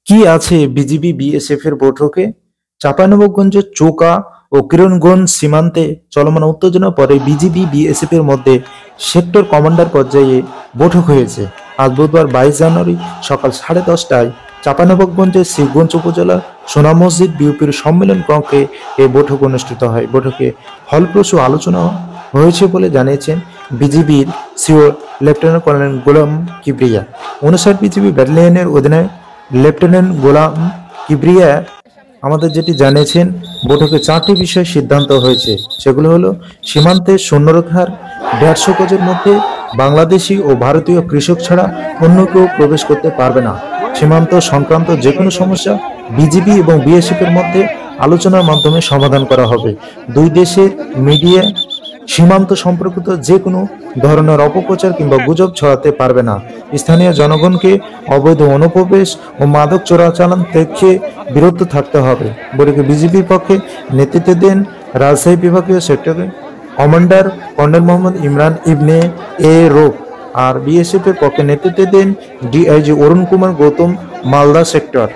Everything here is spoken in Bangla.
কি আছে বিজিবি বিএসএফ এর বৈঠকে? চাঁপাইনবাবগঞ্জের চোকা ও কিরণগঞ্জ সীমান্তে চলমান উত্তেজনার পরে বিজিবি বিএসএফ এর মধ্যে সেক্টর কমান্ডার পর্যায়ে বৈঠক হয়েছে। আজ বুধবার 22 জানুয়ারি সকাল 10:30টায় চাঁপাইনবাবগঞ্জের শিবগঞ্জ উপজেলার সোনা মসজিদ বিউপির সম্মেলন কক্ষে এই বৈঠক অনুষ্ঠিত হয়। বৈঠকে ফলপ্রসূ আলোচনা হয়েছে বলে জানিয়েছেন বিজিবির সিও লেফটেন্যান্ট কর্নেল গোলাম কিবরিয়া। 59 বিজিবি ব্যাটালিয়নের অধিনায়ক লেফটেন্যান্ট গোলাম কিবরিয়া আমাদের যেটি জানিয়েছেন, বৈঠকে 4টি বিষয়ে সিদ্ধান্ত হয়েছে। সেগুলো হলো সীমান্তে সৈন্যরক্ষার 150 গজের মধ্যে বাংলাদেশি ও ভারতীয় কৃষক ছাড়া অন্য কেউ প্রবেশ করতে পারবে না। সীমান্ত সংক্রান্ত যে কোনো সমস্যা বিজিবি এবং বিএসএফ এর মধ্যে আলোচনার মাধ্যমে সমাধান করা হবে। দুই দেশের মিডিয়া সীমান্ত সম্পর্কিত যে কোনো ধরনের অপপ্রচার কিংবা গুজব ছড়াতে পারবে না। স্থানীয় জনগণকে অবৈধ অনুপ্রবেশ ও মাদক চোরাচালান থেকে বিরত থাকতে হবে। বৈঠকে বিজিবির পক্ষে নেতৃত্ব দেন রাজশাহী বিভাগীয় sector commander colonel Mohammad Imran Ibne এ রোক, আর বিএসএফ এর পক্ষে নেতৃত্ব দেন ডিআইজি অরুণ কুমার গৌতম, মালদা সেক্টর।